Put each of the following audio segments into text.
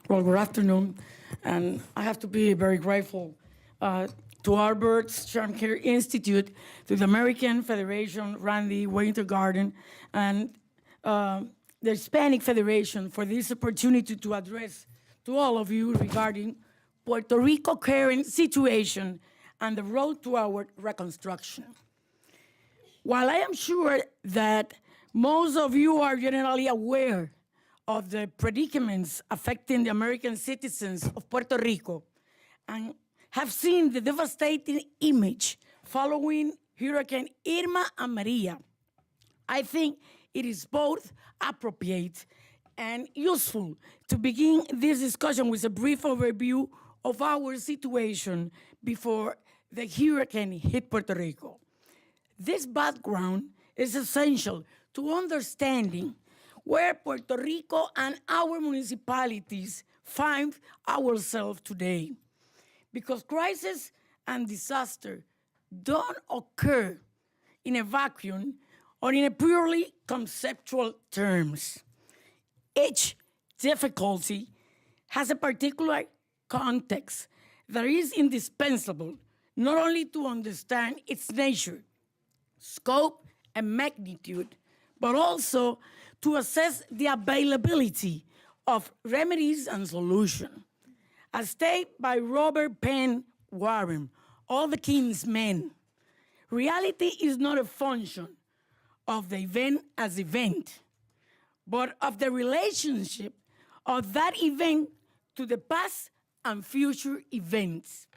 Well, good afternoon. And I have to be very grateful to Albert's Charm Care Institute, to the American Federation, Randy Wintergarden, and the Hispanic Federation for this opportunity to address to all of you regarding Puerto Rico current situation and the road to our reconstruction. While I am sure that most of you are generally aware of the predicaments affecting the American citizens of Puerto Rico and have seen the devastating image following Hurricane Irma and Maria, I think it is both appropriate and useful to begin this discussion with a brief overview of our situation before the hurricane hit Puerto Rico. This background is essential to understanding where Puerto Rico and our municipalities find ourselves today. Because crisis and disaster don't occur in a vacuum or in a purely conceptual terms. Each difficulty has a particular context that is indispensable not only to understand its nature, scope, and magnitude, but also to assess the availability of remedies and solutions. As stated by Robert Penn Warren, all the king's men, reality is not a function of the event as event, but of the relationship of that event to the past and future events.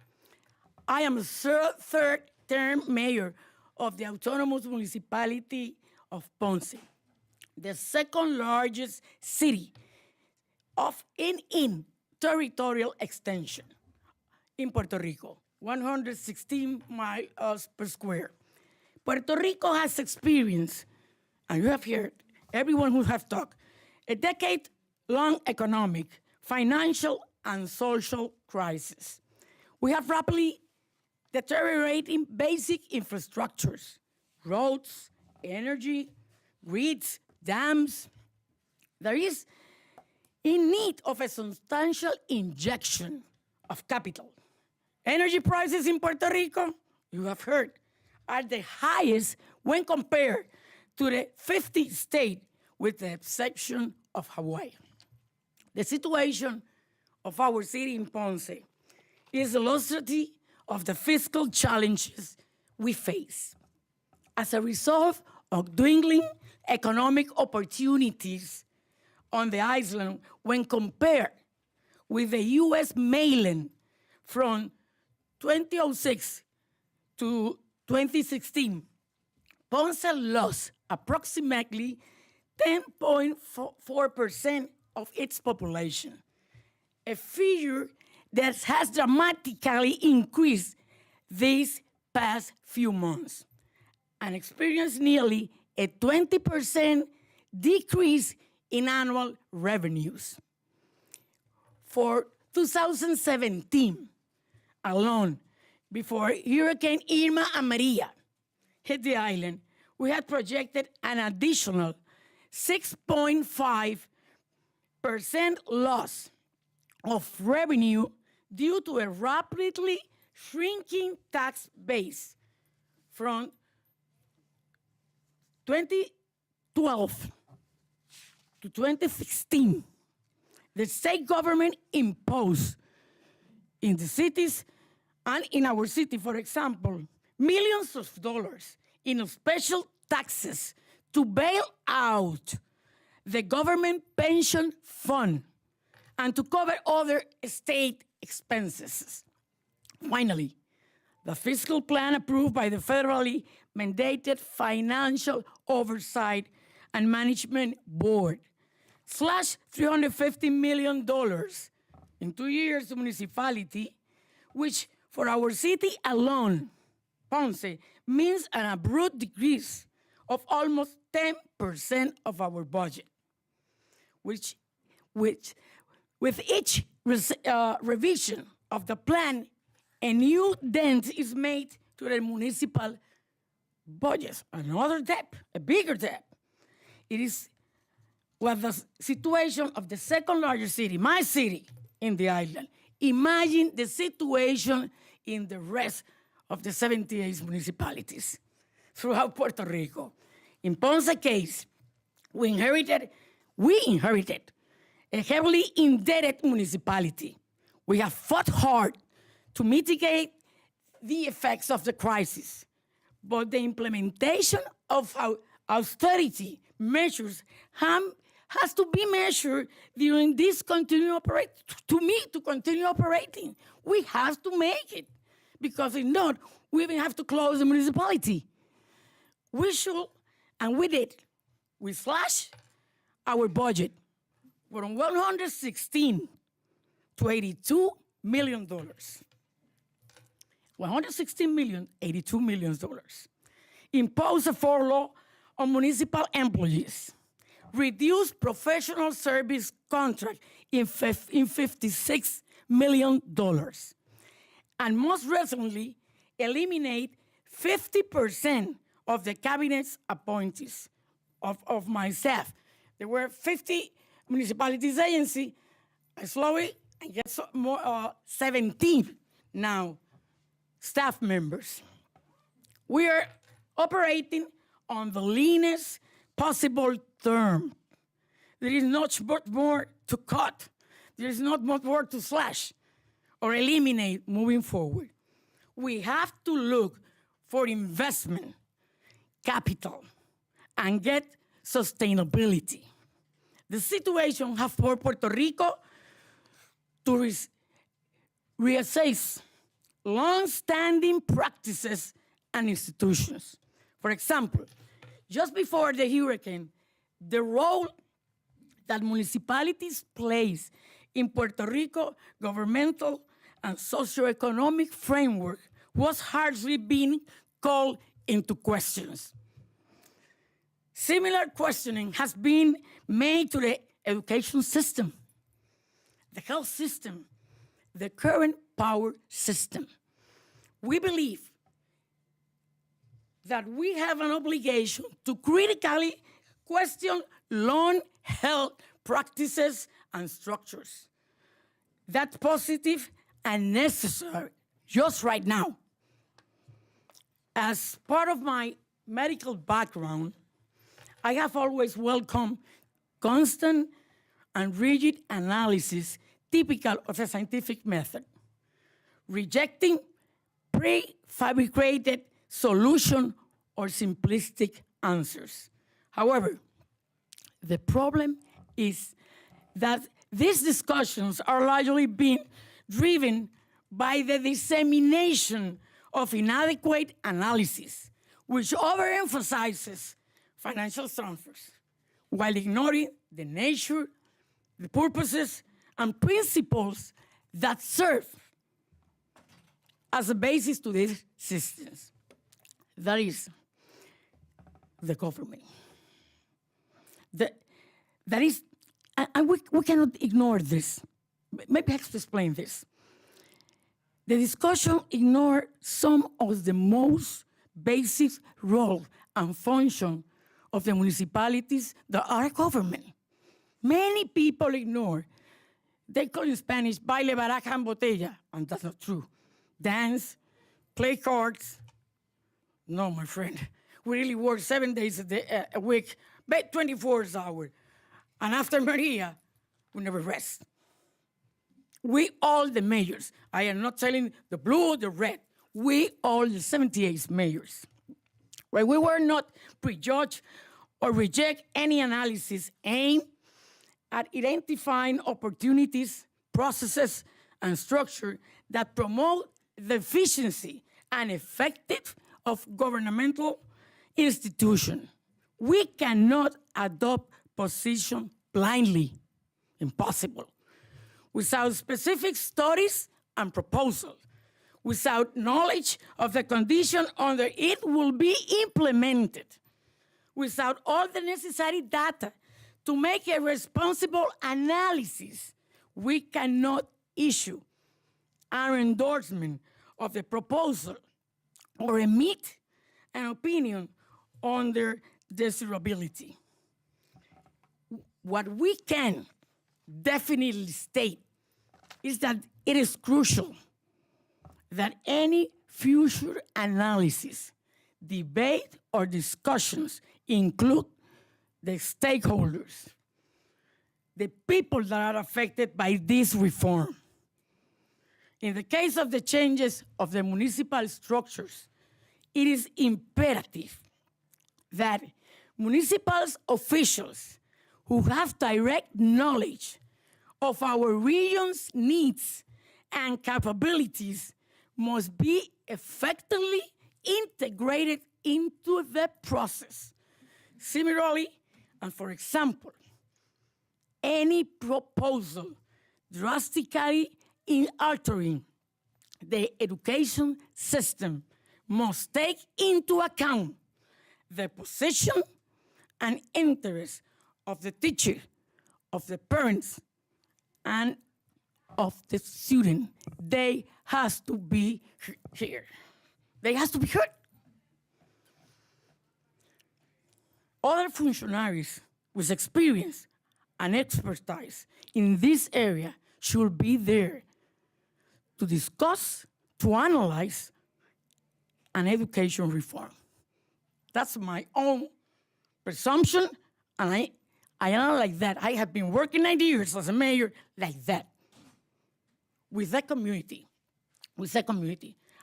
I am a third-term mayor of the autonomous municipality of Ponce, the second largest city in territorial extension in Puerto Rico, 116 miles per square. Puerto Rico has experienced, and you have heard, everyone who has talked, a decade-long economic, financial, and social crisis. We have rapidly deteriorating basic infrastructures, roads, energy, grids, dams. There is in need of a substantial injection of capital. Energy prices in Puerto Rico, you have heard, are the highest when compared to the 50 states, with the exception of Hawaii. The situation of our city in Ponce is illustrative of the fiscal challenges we face. As a result of dwindling economic opportunities on the island when compared with the U.S. mainland from 2006 to 2016, Ponce lost approximately 10.4% of its population, a figure that has dramatically increased these past few months and experienced nearly a 20% decrease in annual revenues. For 2017 alone, before Hurricane Irma and Maria hit the island, we had projected an additional 6.5% loss of revenue due to a rapidly shrinking tax base. From 2012 to 2016, the state government imposed in the cities and in our city, for example, millions of dollars in special taxes to bail out the government pension fund and to cover other state expenses. Finally, the fiscal plan approved by the federally mandated Financial Oversight and Management Board slashed $350 million in 2 years to municipality, which for our city alone, Ponce, means an abrupt decrease of almost 10% of our budget, which with each revision of the plan, a new dent is made to the municipal budgets, another debt, a bigger debt. It is what the situation of the second largest city, my city, in the island. Imagine the situation in the rest of the 78 municipalities throughout Puerto Rico. In Ponce's case, we inherited a heavily indebted municipality. We have fought hard to mitigate the effects of the crisis, but the implementation of our austerity measures has to be measured during this to continue operating. We have to make it, because if not, we even have to close the municipality. We should, and we did. We slashed our budget from 116 to $82 million. 116 million, $82 million. Impose a furlough on municipal employees. Reduce professional service contract in $56 million. And most recently, eliminate 50% of the cabinet's appointees of my staff. There were 50 municipalities agency. I slowly get 17 now staff members. We are operating on the leanest possible term. There is not much more to cut. There is not much more to slash or eliminate moving forward. We have to look for investment, capital, and get sustainability. The situation has forced Puerto Rico to reassess long-standing practices and institutions. For example, just before the hurricane, the role that municipalities plays in Puerto Rico governmental and socioeconomic framework was hardly being called into questions. Similar questioning has been made to the education system, the health system, the current power system. We believe that we have an obligation to critically question long-held practices and structures. That's positive and necessary just right now. As part of my medical background, I have always welcomed constant and rigid analysis typical of a scientific method, rejecting prefabricated solution or simplistic answers. However, the problem is that these discussions are largely being driven by the dissemination of inadequate analysis, which overemphasizes financial transfers, while ignoring the nature, the purposes, and principles that serve as a basis to these systems. That is the government. That is, and we cannot ignore this. Maybe I have to explain this. The discussion ignored some of the most basic role and function of the municipalities that are government. Many people ignore. They call in Spanish, baile, baraja, and botella, and that's not true. Dance, play cards. No, my friend. We really work 7 days a week, but 24 hours. And after Maria, we never rest. We all the mayors. I am not telling the blue or the red. We all the 78 mayors. Well, we were not prejudge or reject any analysis aimed at identifying opportunities, processes, and structure that promote the efficiency and effective of governmental institutions. We cannot adopt position blindly. Impossible. Without specific studies and proposals, without knowledge of the condition under it will be implemented, without all the necessary data to make a responsible analysis, we cannot issue our endorsement of the proposal or emit an opinion on their desirability. What we can definitely state is that it is crucial that any future analysis, debate, or discussions include the stakeholders, the people that are affected by this reform. In the case of the changes of the municipal structures, it is imperative that municipal officials who have direct knowledge of our region's needs and capabilities must be effectively integrated into the process. Similarly, and for example, any proposal drastically in altering the education system must take into account the position and interest of the teacher, of the parents, and of the student. They has to be here. They has to be heard. Other functionaries with experience and expertise in this area should be there to discuss, to analyze an education reform. That's my own presumption, and I am like that. I have been working 90 years as a mayor like that, with the community,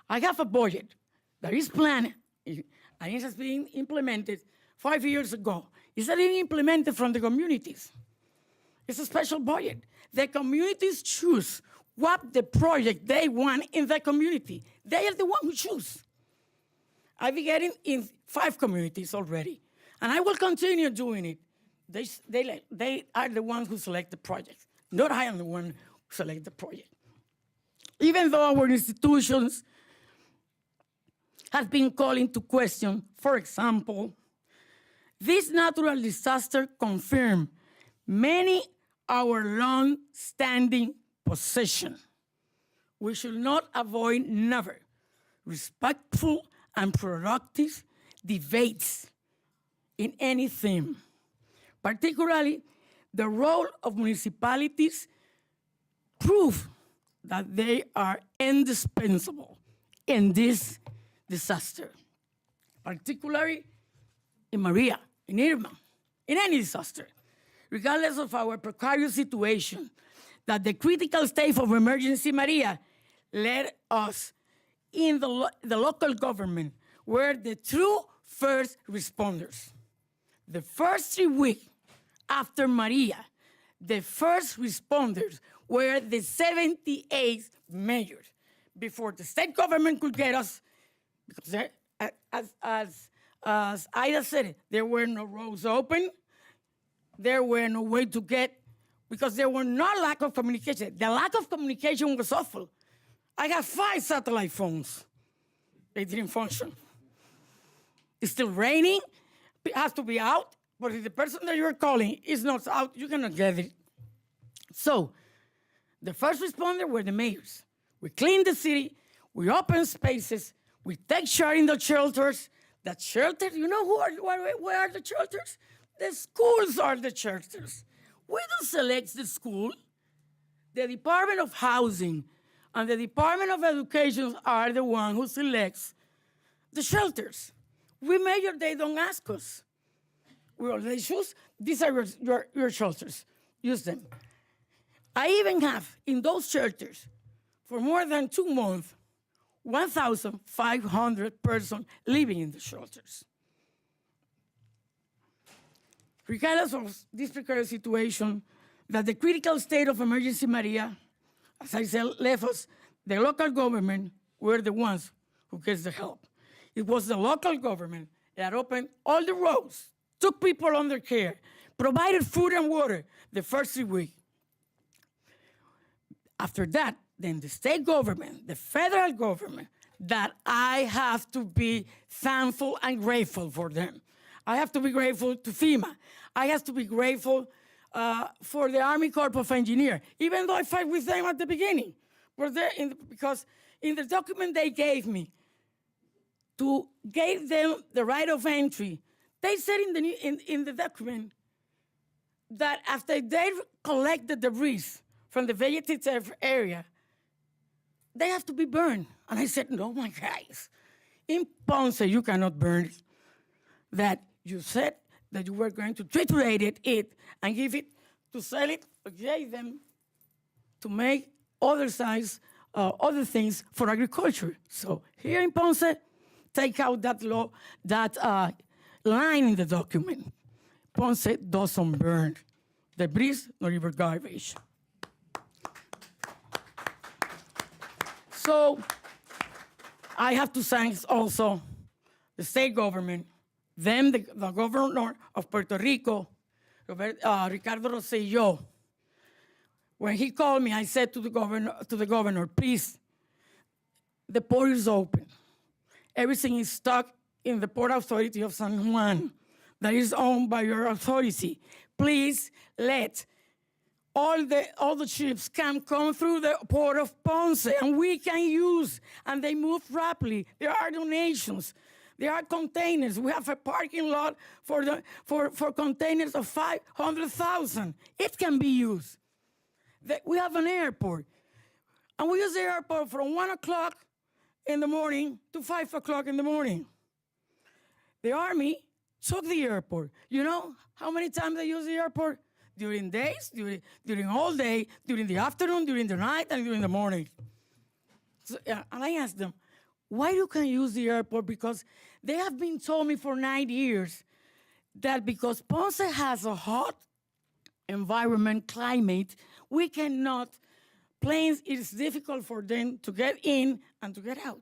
I have a budget that is planned, and it has been implemented 5 years ago. It's not even implemented from the communities. It's a special budget. The communities choose what the project they want in the community. They are the one who choose. I've been getting in 5 communities already, and I will continue doing it. They are the ones who select the project, not I am the one who select the project. Even though our institutions have been called into question, for example, this natural disaster confirmed many our long-standing position. We should not avoid never respectful and productive debates in any theme, particularly the role of municipalities prove that they are indispensable in this disaster, particularly in Maria, in Irma, in any disaster, regardless of our precarious situation, that the critical state of emergency Maria led us in the local government were the true first responders. The first 3 weeks after Maria, the first responders were the 78 mayors. Before the state government could get us, because as Ida said, there were no roads open, there were no way to get, because there were no lack of communication. The lack of communication was awful. I have 5 satellite phones. They didn't function. It's still raining, it has to be out, but if the person that you're calling is not out, you cannot get it. So, the first responder were the mayors. We clean the city, we open spaces, we take share in the shelters. That shelters, you know where are the shelters? The schools are the shelters. We don't select the school. The Department of Housing and the Department of Education are the one who selects the shelters. We mayor, they don't ask us. They choose, these are your shelters, use them. I even have, in those shelters, for more than 2 months, 1,500 persons living in the shelters. Regardless of this precarious situation, that the critical state of emergency Maria, as I said, left us, the local government were the ones who gets the help. It was the local government that opened all the roads, took people under care, provided food and water the first 3 weeks. After that, then the state government, the federal government, that I have to be thankful and grateful for them. I have to be grateful to FEMA. I have to be grateful for the Army Corps of Engineers, even though I fight with them at the beginning. Because in the document they gave me, to give them the right of entry, they said in the document that after they collect the debris from the vegetative area, they have to be burned. And I said, no, my guys, in Ponce, you cannot burn it. That you said that you were going to triturate it and give it to sell it, or give them to make other things for agriculture. So here in Ponce, take out that law, that line in the document. Ponce doesn't burn debris nor even garbage. So I have to thank also the state government, then the governor of Puerto Rico, Ricardo Rosselló. When he called me, I said to the governor, please, the port is open. Everything is stuck in the Port Authority of San Juan that is owned by your authority. Please let all the ships can come through the port of Ponce, and we can use, and they move rapidly. There are donations. There are containers. We have a parking lot for containers of 500,000. It can be used. We have an airport, and we use the airport from 1 o'clock in the morning to 5 o'clock in the morning. The Army took the airport. You know how many times they use the airport? During days, during all day, during the afternoon, during the night, and during the morning. So, and I asked them, why you can use the airport? Because they have been told me for 9 years that because Ponce has a hot environment, climate, we cannot, planes, it's difficult for them to get in and to get out.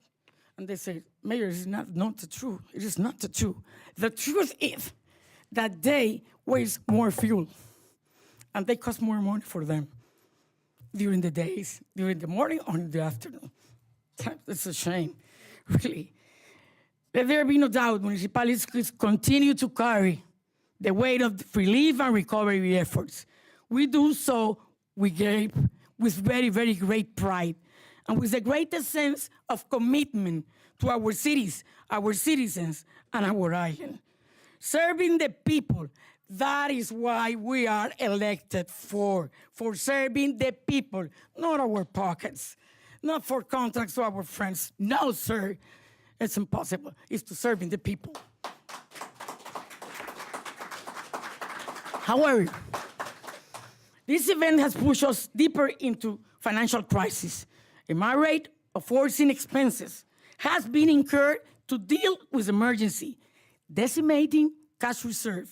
And they say, Mayor, it's not the truth. It is not the truth. The truth is that they waste more fuel and they cost more money for them during the days, during the morning or in the afternoon. It's a shame, really. Let there be no doubt, municipalities continue to carry the weight of relief and recovery efforts. We do so with very, very great pride and with the greatest sense of commitment to our cities, our citizens, and our island. Serving the people, that is why we are elected for serving the people, not our pockets, not for contracts to our friends. No, sir, it's impossible. It's to serving the people. However, this event has pushed us deeper into financial crisis. A high rate of forcing expenses has been incurred to deal with emergency, decimating cash reserve,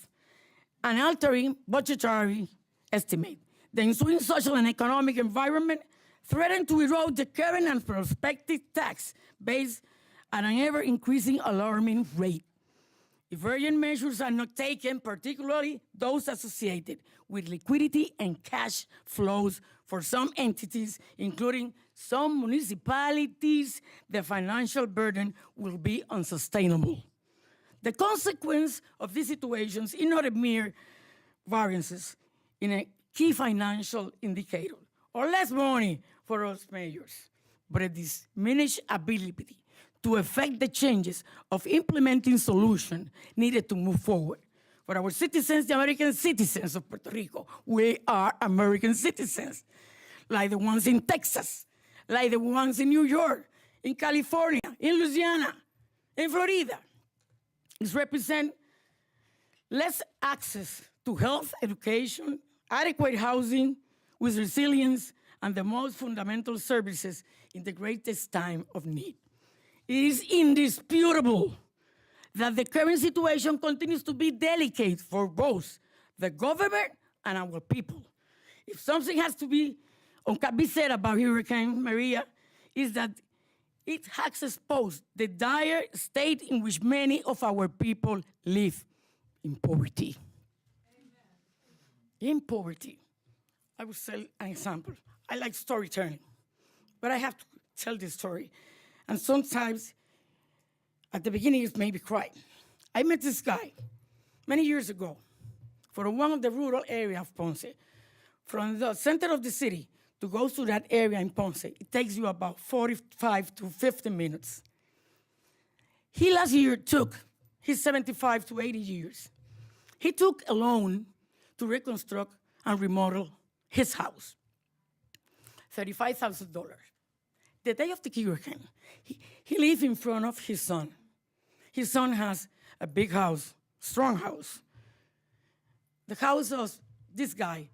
and altering budgetary estimate. The ensuing social and economic environment threatened to erode the current and prospective tax base at an ever-increasing alarming rate. If urgent measures are not taken, particularly those associated with liquidity and cash flows for some entities, including some municipalities, the financial burden will be unsustainable. The consequence of these situations is not a mere variances in a key financial indicator or less money for us mayors, but a diminished ability to effect the changes of implementing solutions needed to move forward. For our citizens, the American citizens of Puerto Rico, we are American citizens, like the ones in Texas, like the ones in New York, in California, in Louisiana, in Florida. It represents less access to health, education, adequate housing with resilience, and the most fundamental services in the greatest time of need. It is indisputable that the current situation continues to be delicate for both the government and our people. If something has to be said about Hurricane Maria, is that it has exposed the dire state in which many of our people live in poverty. Amen. In poverty. I will tell an example. I like storytelling, but I have to tell this story. And sometimes, at the beginning, it made me cry. I met this guy many years ago from one of the rural areas of Ponce. From the center of the city to go to that area in Ponce, it takes you about 45 to 50 minutes. He last year he's 75 to 80 years. He took a loan to reconstruct and remodel his house. $35,000. The day of the hurricane, he lived in front of his son. His son has a big house, strong house. The house of this guy,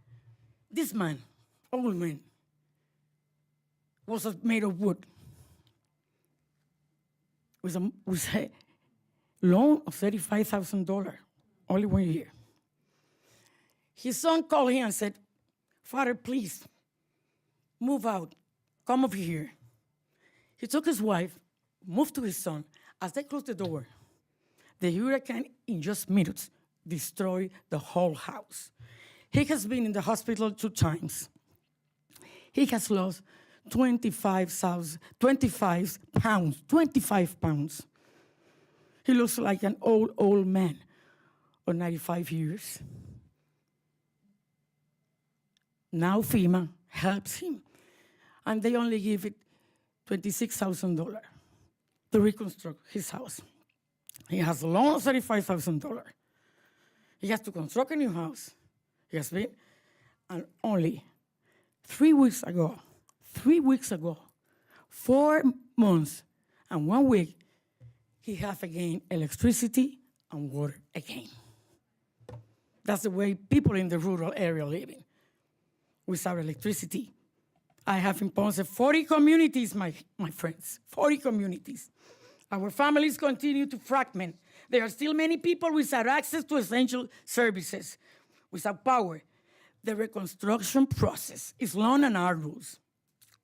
this man, old man, was made of wood. With a loan of $35,000, only 1 year. His son called him and said, "Father, please, move out, come over here." He took his wife, moved to his son. As they closed the door, the hurricane, in just minutes, destroyed the whole house. He has been in the hospital 2 times. He has lost 25 pounds. He looks like an old man of 95 years. Now FEMA helps him, and they only give it $26,000 to reconstruct his house. He has a loan of $35,000. He has to construct a new house. He has been, and only 3 weeks ago, 4 months and 1 week, he has again electricity and water again. That's the way people in the rural area living without electricity. I have in Ponce 40 communities, my friends, 40 communities. Our families continue to fragment. There are still many people without access to essential services, without power. The reconstruction process is long and arduous.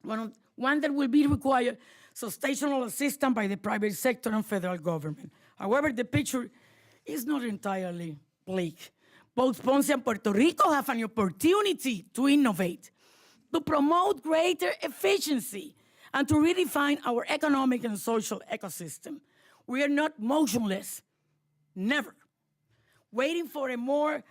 One that will be required substantial assistance by the private sector and federal government. However, the picture is not entirely bleak. Both Ponce and Puerto Rico have an opportunity to innovate, to promote greater efficiency, and to redefine our economic and social ecosystem. We are not motionless, never, waiting for a more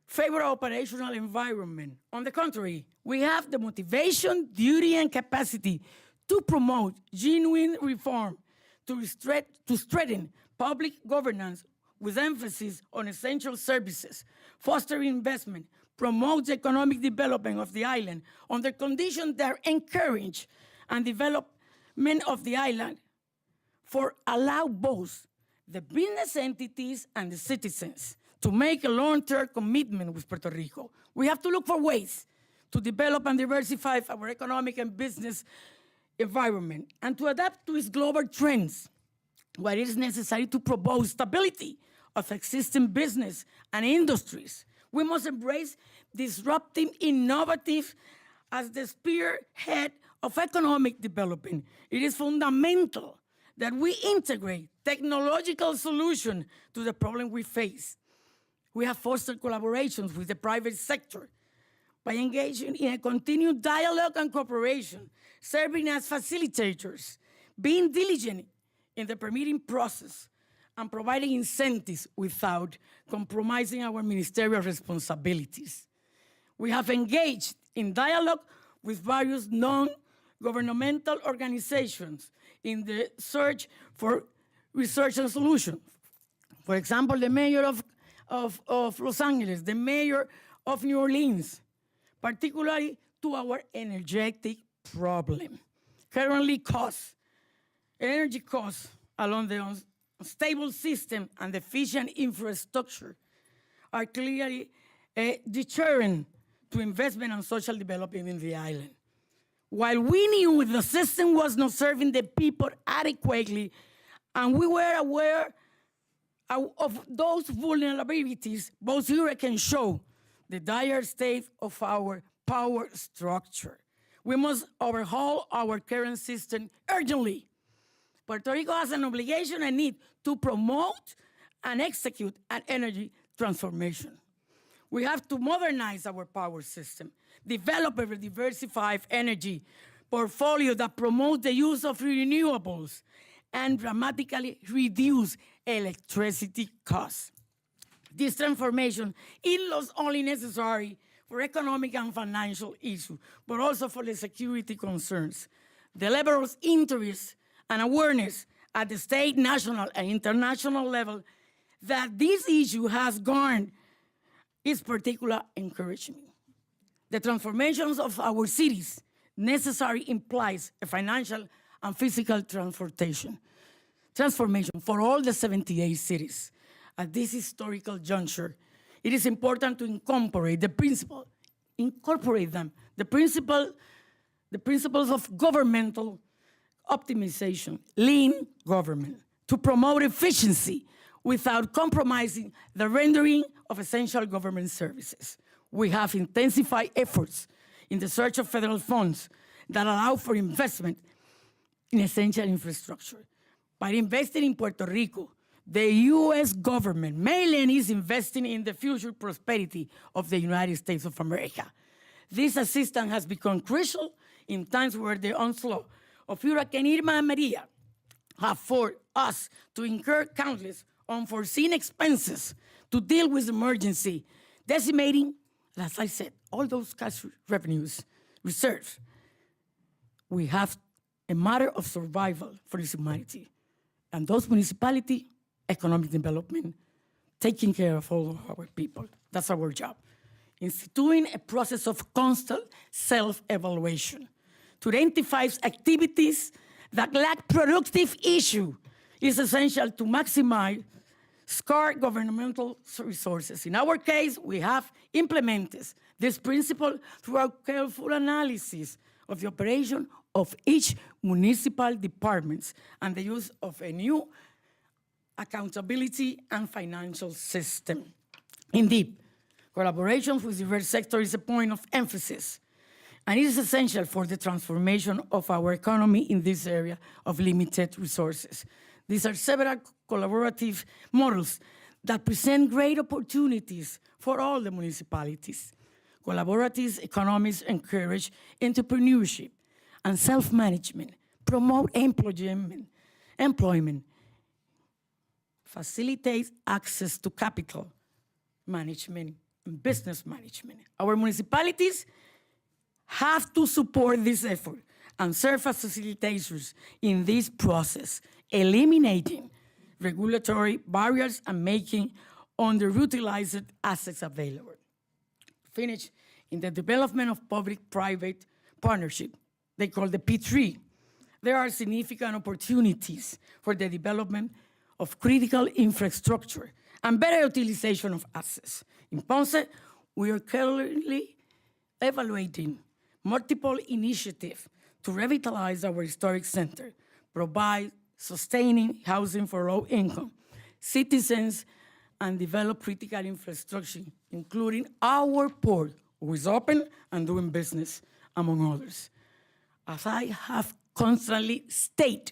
favorable operational environment. On the contrary, we have the motivation, duty, and capacity to promote genuine reform, to strengthen public governance with emphasis on essential services, foster investment, promote economic development of the island under conditions that encourage and development of the island for allow both the business entities and the citizens to make a long-term commitment with Puerto Rico. We have to look for ways to develop and diversify our economic and business environment and to adapt to its global trends, where it is necessary to promote stability of existing business and industries. We must embrace disruptive, innovative as the spearhead of economic development. It is fundamental that we integrate technological solutions to the problem we face. We have fostered collaborations with the private sector by engaging in a continued dialogue and cooperation, serving as facilitators, being diligent in the permitting process, and providing incentives without compromising our ministerial responsibilities. We have engaged in dialogue with various non-governmental organizations in the search for research and solutions. For example, the mayor of Los Angeles, the mayor of New Orleans, particularly to our energetic problem. Currently, energy costs along the unstable system and deficient infrastructure are clearly a deterrent to investment and social development in the island. While we knew the system was not serving the people adequately, and we were aware of those vulnerabilities, both hurricanes show the dire state of our power structure. We must overhaul our current system urgently. Puerto Rico has an obligation and need to promote and execute an energy transformation. We have to modernize our power system, develop a diversified energy portfolio that promotes the use of renewables, and dramatically reduce electricity costs. This transformation is not only necessary for economic and financial issues, but also for the security concerns. The level of interest and awareness at the state, national, and international level that this issue has garnered is particularly encouraging. The transformations of our cities, necessary implies a financial and physical transformation for all the 78 cities. At this historical juncture, it is important to incorporate the principles of governmental optimization, lean government, to promote efficiency without compromising the rendering of essential government services. We have intensified efforts in the search of federal funds that allow for investment in essential infrastructure. By investing in Puerto Rico, the U.S. government, Mele, is investing in the future prosperity of the United States of America. This assistance has become crucial in times where the onslaught of Hurricane Irma and Maria have forced us to incur countless unforeseen expenses to deal with emergency, decimating, as I said, all those cash revenues, reserves. We have a matter of survival for this humanity. And those municipalities, economic development, taking care of all of our people. That's our job. Instituting a process of constant self-evaluation to identify activities that lack productive issue is essential to maximize scarce governmental resources. In our case, we have implemented this principle through our careful analysis of the operation of each municipal department and the use of a new accountability and financial system. Indeed, collaboration with diverse sectors is a point of emphasis, and it is essential for the transformation of our economy in this area of limited resources. These are several collaborative models that present great opportunities for all the municipalities. Collaborative economies encourage entrepreneurship and self-management, promote employment, facilitates access to capital management and business management. Our municipalities have to support this effort and serve as facilitators in this process, eliminating regulatory barriers and making underutilized assets available. Finish in the development of public-private partnership, they call the P3. There are significant opportunities for the development of critical infrastructure and better utilization of assets. In Ponce, we are currently evaluating multiple initiatives to revitalize our historic center, provide sustaining housing for low-income citizens, and develop critical infrastructure, including our port, who is open and doing business, among others. As I have constantly stated,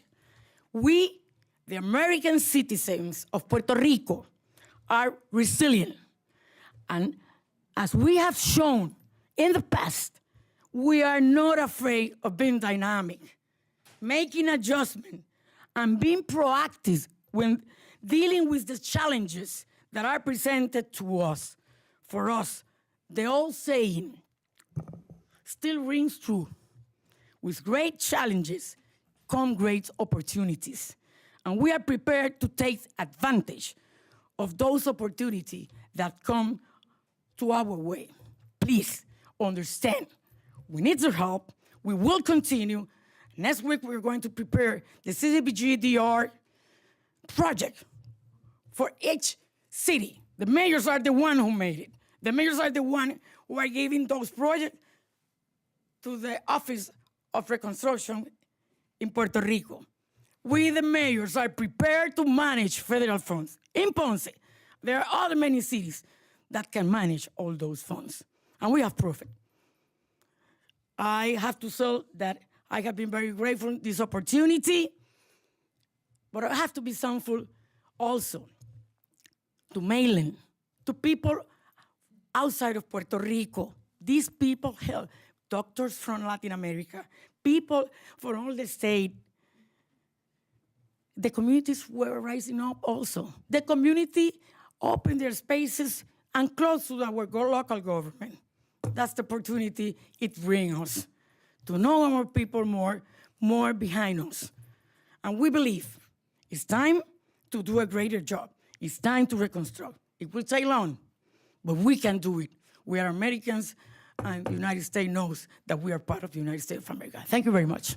we, the American citizens of Puerto Rico, are resilient. And as we have shown in the past, we are not afraid of being dynamic, making adjustments, and being proactive when dealing with the challenges that are presented to us. For us, the old saying still rings true. With great challenges come great opportunities. And we are prepared to take advantage of those opportunities that come to our way. Please understand, we need your help. We will continue. Next week, we're going to prepare the CDBG-DR project for each city. The mayors are the one who made it. The mayors are the one who are giving those projects to the Office of Reconstruction in Puerto Rico. We, the mayors, are prepared to manage federal funds. In Ponce, there are other many cities that can manage all those funds, and we have profit. I have to say that I have been very grateful for this opportunity, but I have to be thankful also to Mele, to people outside of Puerto Rico. These people help doctors from Latin America, people from all the state. The communities were rising up also. The community opened their spaces and close to our local government. That's the opportunity it brings us, to know our people more behind us. And we believe it's time to do a greater job. It's time to reconstruct. It will take long, but we can do it. We are Americans, and the United States knows that we are part of the United States of America. Thank you very much.